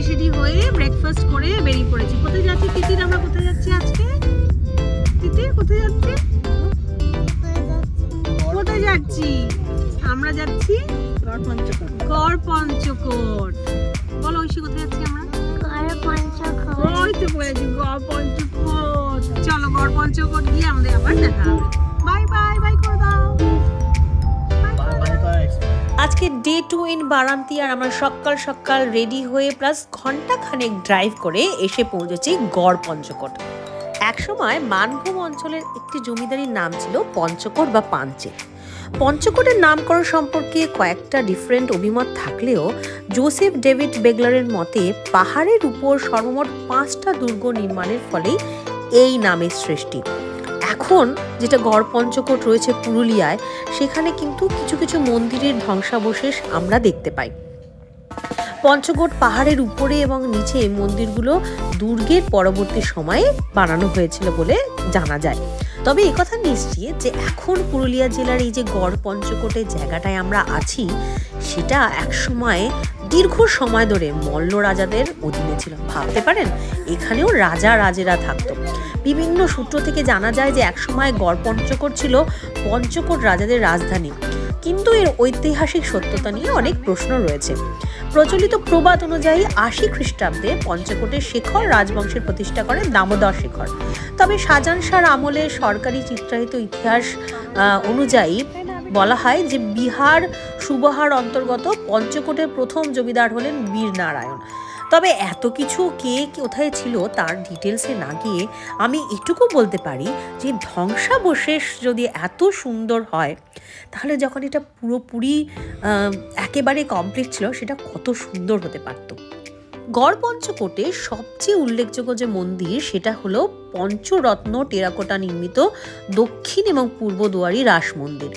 সেডি হয়ে ব্রেকফাস্ট করে বেরিয়ে পড়েছি। কোথায় যাচ্ছি তিতির? আমরা কোথায় যাচ্ছি আজকে? তিতির কোথায় যাচ্ছি? কোথায় যাচ্ছি? আমরা যাচ্ছি গড় পঞ্চকোট। বলো ঐশী কোথায় যাচ্ছি আমরা? ওই তো বলেছি গড় পঞ্চকোট। চলো গড় পঞ্চকোট গিয়ে আমাদের আবার দেখা হবে। বাই বাই বাই করে দাও। আজকে ডে 2 ইন বারামতি, আর আমরা সকাল সকাল রেডি হয়ে প্লাস ঘন্টা খানেক ড্রাইভ করে এসে পৌঁছেছি গড় পঞ্চকোট। একসময় মানভূম অঞ্চলের একটি জমিদারির নাম ছিল পঞ্চকোট বা পাঞ্চে। পঞ্চকোটের নামকরণ সম্পর্কে কয়েকটা ডিফারেন্ট অভিমত থাকলেও জোসেফ ডেভিড বেগলারের মতে পাহাড়ের উপর সর্বমোট 5টা দুর্গ নির্মাণের ফলেই এই নামের সৃষ্টি। এখন যেটা গড় পঞ্চকোট রয়েছে পুরুলিয়ায়, সেখানে কিন্তু কিছু কিছু মন্দিরের ধ্বংসাবশেষ আমরা দেখতে পাই। পঞ্চকোট পাহাড়ের উপরে এবং নিচে মন্দিরগুলো দুর্গের পরবর্তী সময়ে বানানো হয়েছিল বলে জানা যায়। তবে একথা নিশ্চিত যে এখন পুরুলিয়া জেলার এই যে গড় পঞ্চকোটের জায়গাটায় আমরা আছি, সেটা একসময় দীর্ঘ সময় ধরে মল্ল রাজাদের অধীনে ছিল। ভাবতে পারেন এখানেও রাজা রাজেরা থাকতো। বিভিন্ন সূত্র থেকে জানা যায় যে একসময় গড় পঞ্চকোট ছিল পঞ্চকোট রাজাদের রাজধানী, কিন্তু এর ঐতিহাসিক সত্যতা নিয়ে অনেক প্রশ্ন রয়েছে। প্রচলিত প্রবাদ অনুযায়ী 80 খ্রিস্টাব্দে পঞ্চকোটের শেখর রাজবংশের প্রতিষ্ঠা করেন দামোদর শেখর। তবে শাহজাহান শাহর আমলে সরকারি চিত্রায়িত ইতিহাস অনুযায়ী বলা হয় যে বিহার সুবহার অন্তর্গত পঞ্চকোটের প্রথম জমিদার হলেন বীরনারায়ণ। তবে এত কিছু কে কোথায় ছিল তার ডিটেলসে না গিয়ে আমি এটুকু বলতে পারি যে ধ্বংসাবশেষ যদি এত সুন্দর হয়, তাহলে যখন এটা পুরোপুরি একেবারে কমপ্লিট ছিল সেটা কত সুন্দর হতে পারত। গড় পঞ্চকোটে সবচেয়ে উল্লেখযোগ্য যে মন্দির সেটা হলো পঞ্চরত্ন টেরাকোটা নির্মিত দক্ষিণ এবং পূর্ব দুয়ারি রাস মন্দির।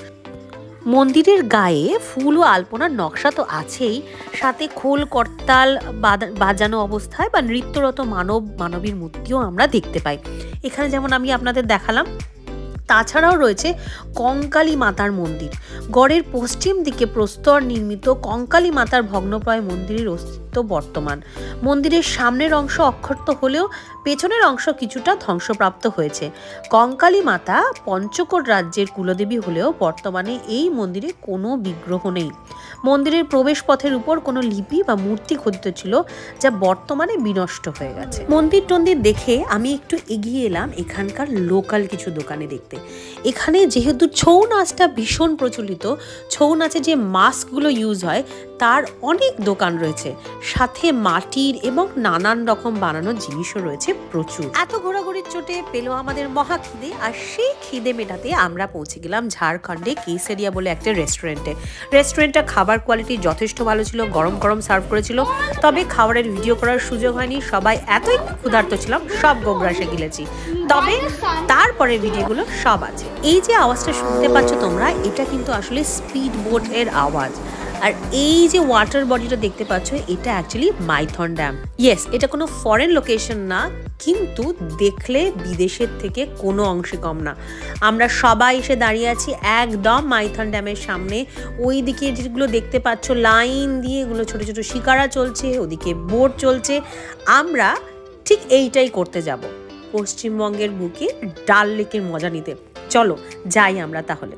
মন্দিরের গায়ে ফুল ও আলপনার নকশা তো আছেই, সাথে খোল করতাল বাজানো অবস্থায় বা নৃত্যরত মানবীর মূর্তিও আমরা দেখতে পাই এখানে, যেমন আমি আপনাদের দেখালাম। তাছাড়াও রয়েছে কঙ্কালী মাতার মন্দির। গড়ের পশ্চিম দিকে প্রস্তর নির্মিত কঙ্কালী মাতার ভগ্নপ্রায় মন্দিরের অস্তিত্ব বর্তমান। মন্দিরের সামনের অংশ অক্ষত হলেও পেছনের অংশ কিছুটা ধ্বংসপ্রাপ্ত হয়েছে। কঙ্কালী মাতা পঞ্চকোট রাজ্যের কুলদেবী হলেও বর্তমানে এই মন্দিরে কোনো বিগ্রহ নেই। মন্দিরের প্রবেশ পথের উপর কোনো লিপি বা মূর্তি খোদিত ছিল, যা বর্তমানে বিনষ্ট হয়ে গেছে। মন্দির টন্দির দেখে আমি একটু এগিয়ে এলাম এখানকার লোকাল কিছু দোকানে দেখতে। এখানে যেহেতু ছৌ নাচটা ভীষণ প্রচলিত, ছৌ নাচে যে মাস্কগুলো ইউজ হয় তার অনেক দোকান রয়েছে, সাথে মাটির এবং নানান রকম বানানোর জিনিসও রয়েছে প্রচুর। এত ঘোরাঘুরির চোটে পেলো আমাদের মহা খিদে, আর সেই খিদে মেটাতে আমরা পৌঁছে গেলাম ঝাড়খণ্ডে কেসেরিয়া বলে একটা রেস্টুরেন্টটা খাবার কোয়ালিটি যথেষ্ট ভালো ছিল, গরম গরম সার্ভ করেছিল। তবে খাবারের ভিডিও করার সুযোগ হয়নি, সবাই এতই ক্ষুধার্ত ছিলাম সব গোগ্রাসে গিলেছি। তবে তারপরে ভিডিওগুলো সব আছে। এই যে আওয়াজটা শুনতে পাচ্ছ তোমরা, এটা কিন্তু আসলে স্পিড বোট এর আওয়াজ। আর এই যে ওয়াটার বডিটা দেখতে পাচ্ছ, এটা অ্যাকচুয়ালি মাইথন ড্যাম। ইয়েস, এটা কোনো ফরেন লোকেশন না, কিন্তু দেখলে বিদেশের থেকে কোনো অংশে কম না। আমরা সবাই এসে দাঁড়িয়ে আছি একদম মাইথন ড্যামের সামনে। ওই দিকে যেগুলো দেখতে পাচ্ছ লাইন দিয়ে এগুলো ছোট ছোট শিকারা চলছে, ওদিকে বোট চলছে। আমরা ঠিক এইটাই করতে যাব, পশ্চিমবঙ্গের বুকে ডাল লেকের মজা নিতে। চলো যাই আমরা তাহলে।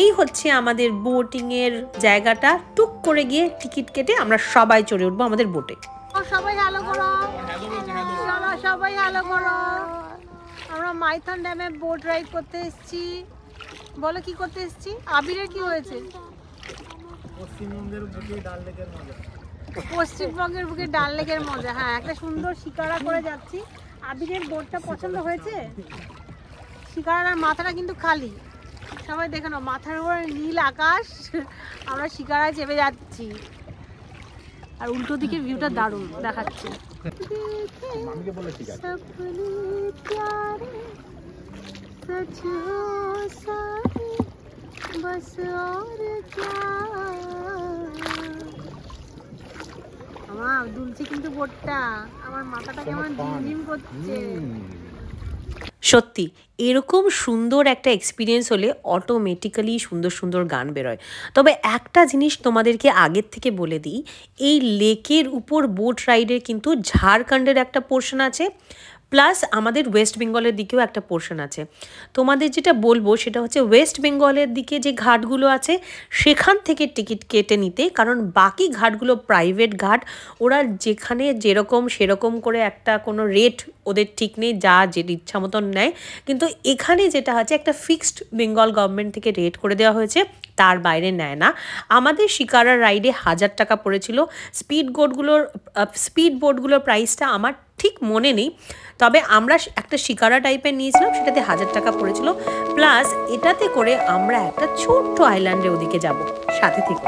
এই হচ্ছে আমাদের বোটিং এর জায়গাটা। টুক করে গিয়ে টিকিট কেটে আমরা সবাই চড়ে উঠবো আমাদের বোটে। সবাই হ্যালো করো, সবাই হ্যালো করো। আমরা মাইথন ড্যামে বোট রাইড করতে এসেছি। বলো কি করতে এসেছি? আবিরের কি হয়েছে? পশ্চিমবঙ্গের বুকে ডাল লেকের মজা। পশ্চিমবঙ্গের বুকে ডাল লেকের মজা, হ্যাঁ। একটা সুন্দর শিকারা করে যাচ্ছি। আবিরের বোটটা পছন্দ হয়েছে? শিকারার মাথাটা কিন্তু খালি। সবাই দেখে নাও, মাথার উপর নীল আকাশ, আমরা শিকারায় চেপে যাচ্ছি। আর উল্টো দিকের ভিউটা দারুণ দেখাচ্ছে। আমার দুলছে কিন্তু বোটটা, আমার মাথাটা কেমন ঝিমঝিম করছে। সত্যি এরকম সুন্দর একটা এক্সপিরিয়েন্স হলে অটোমেটিক্যালি সুন্দর সুন্দর গান বেরোয়। তবে একটা জিনিস তোমাদেরকে আগের থেকে বলে দিই, এই লেকের উপর বোট রাইডের কিন্তু ঝাড়খণ্ডের একটা পোর্শন আছে, প্লাস আমাদের ওয়েস্ট বেঙ্গলের দিকেও একটা পোর্শন আছে। তোমাদের যেটা বলবো সেটা হচ্ছে ওয়েস্ট বেঙ্গলের দিকে যে ঘাটগুলো আছে সেখান থেকে টিকিট কেটে নিতে, কারণ বাকি ঘাটগুলো প্রাইভেট ঘাট, ওরা যেখানে যেরকম সেরকম করে একটা কোনো রেট ওদের ঠিক নেই, যা যে ইচ্ছা মতন নেয়। কিন্তু এখানে যেটা আছে একটা ফিক্সড বেঙ্গল গভর্নমেন্ট থেকে রেট করে দেওয়া হয়েছে, তার বাইরে নেয় না। আমাদের শিকারা রাইডে 1000 টাকা পড়েছিল। স্পিড বোটগুলোর প্রাইসটা আমার ঠিক মনে নেই, তবে আমরা একটা শিকারা টাইপের নিয়েছিলাম, সেটাতে 1000 টাকা পড়েছিল। প্লাস এটাতে করে আমরা একটা ছোট্ট আইল্যান্ডে ওদিকে যাব, সাথে থেকে।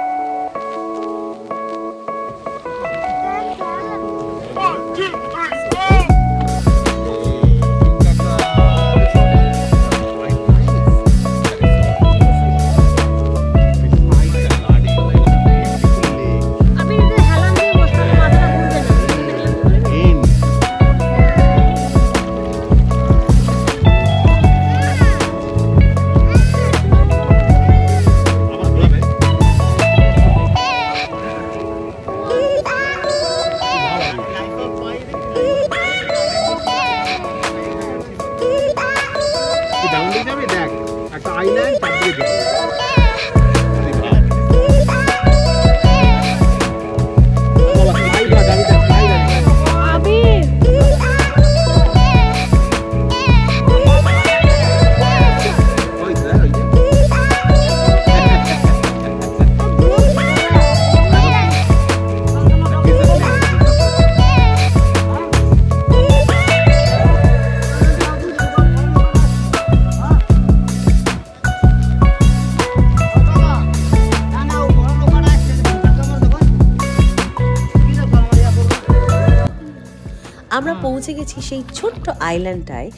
আমরা পৌঁছে গেছি সেই ছোট্ট আইল্যান্ডটায়।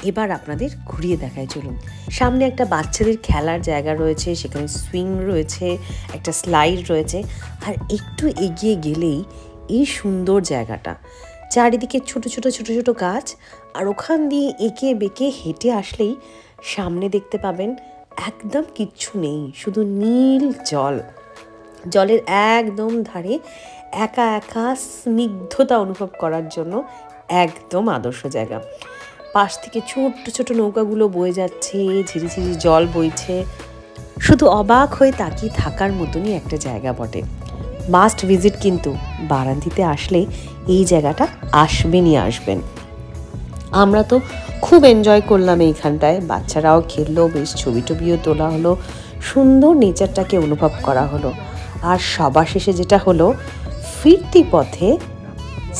এবার আপনাদের ঘুরিয়ে দেখায় চলুন। সামনে একটা বাচ্চাদের খেলার জায়গা রয়েছে, সেখানে সুইং রয়েছে, একটা স্লাইড রয়েছে, আর একটু এগিয়ে গেলেই এই সুন্দর জায়গাটা, চারিদিকে ছোট ছোট ছোট ছোট গাছ, আর ওখান দিয়ে এঁকে বেঁকে হেঁটে আসলেই সামনে দেখতে পাবেন একদম কিচ্ছু নেই, শুধু নীল জল। জলের একদম ধারে একা একা স্নিগ্ধতা অনুভব করার জন্য একদম আদর্শ জায়গা। পাশ থেকে ছোট্ট ছোট নৌকাগুলো বয়ে যাচ্ছে, ঝিরিঝিরি জল বইছে, শুধু অবাক হয়ে তাকিয়ে থাকার মতনই একটা জায়গা বটে। মাস্ট ভিজিট কিন্তু বারান্তীতে আসলে এই জায়গাটা আসবেনই আসবেন। আমরা তো খুব এনজয় করলাম এইখানটায়, বাচ্চারাও খেললো, বেশ ছবি টবিও তোলা হলো, সুন্দর নেচারটাকে অনুভব করা হলো। আর সবার শেষে যেটা হলো, ফিরতি পথে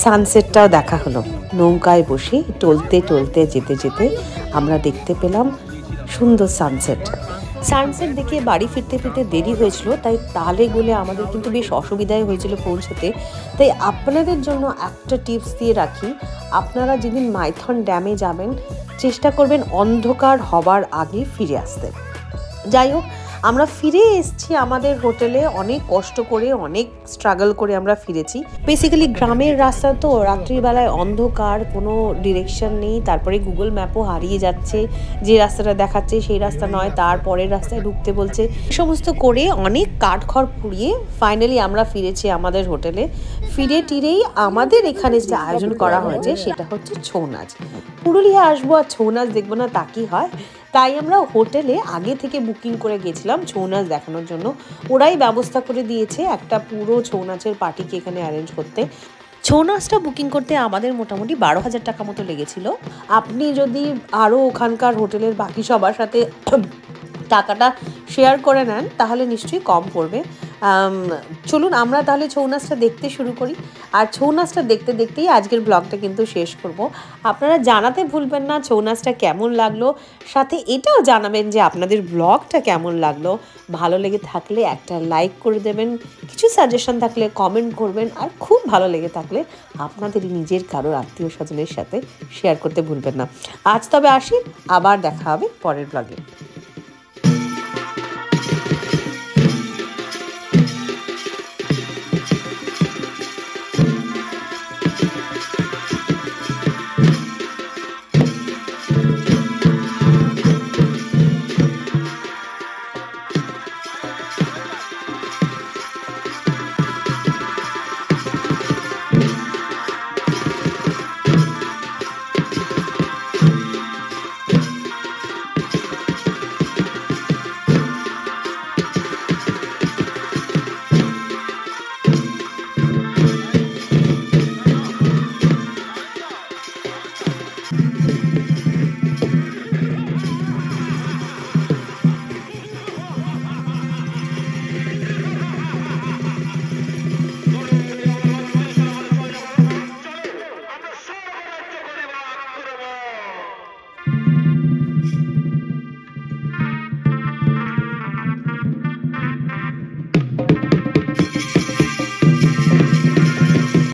সানসেটটাও দেখা হলো। নৌকায় বসে টলতে টলতে যেতে যেতে আমরা দেখতে পেলাম সুন্দর সানসেট দেখে বাড়ি ফিরতে ফিরতে দেরি হয়েছিল, তাই তালে গলে আমাদের কিন্তু বেশ অসুবিধাই হয়েছিল পৌঁছতে। তাই আপনাদের জন্য একটা টিপস দিয়ে রাখি, আপনারা যেদিন মাইথন ড্যামে যাবেন চেষ্টা করবেন অন্ধকার হবার আগে ফিরে আসতে। যাই হোক, আমরা ফিরে এসেছি আমাদের হোটেলে, অনেক কষ্ট করে, অনেক স্ট্রাগল করে আমরা ফিরেছি। বেসিক্যালি গ্রামের রাস্তা তো, রাত্রিবেলায় অন্ধকার, কোনো ডিরেকশন নেই, তারপরে গুগল ম্যাপও হারিয়ে যাচ্ছে, যে রাস্তাটা দেখাচ্ছে সেই রাস্তা নয়, তারপরের রাস্তায় ঢুকতে বলছে। সমস্ত করে অনেক কাঠখড় পুড়িয়ে ফাইনালি আমরা ফিরেছি আমাদের হোটেলে। ফিরে টিরেই আমাদের এখানে যে আয়োজন করা হয়েছে সেটা হচ্ছে ছৌ নাচ। পুরুলিয়া আসবো আর ছৌ নাচ দেখবো না তা কি হয়? তাই আমরা হোটেলে আগে থেকে বুকিং করে গেছিলাম ছৌ নাচ দেখানোর জন্য। ওরাই ব্যবস্থা করে দিয়েছে একটা পুরো ছৌ নাচের পার্টিকে এখানে অ্যারেঞ্জ করতে। ছৌ নাচটা বুকিং করতে আমাদের মোটামুটি 12,000 টাকা মতো লেগেছিল। আপনি যদি আরও ওখানকার হোটেলের বাকি সবার সাথে টাকাটা শেয়ার করে নেন তাহলে নিশ্চয়ই কম পড়বে। চলুন আমরা তাহলে ছৌ নাচটা দেখতে শুরু করি। আর ছৌ নাচটা দেখতে দেখতেই আজকের ব্লগটা কিন্তু শেষ করব। আপনারা জানাতে ভুলবেন না ছৌ নাচটা কেমন লাগলো, সাথে এটাও জানাবেন যে আপনাদের ব্লগটা কেমন লাগলো। ভালো লেগে থাকলে একটা লাইক করে দেবেন, কিছু সাজেশন থাকলে কমেন্ট করবেন, আর খুব ভালো লেগে থাকলে আপনাদের নিজের কারোর আত্মীয় স্বজনের সাথে শেয়ার করতে ভুলবেন না। আজ তবে আসি, আবার দেখা হবে পরের ব্লগে।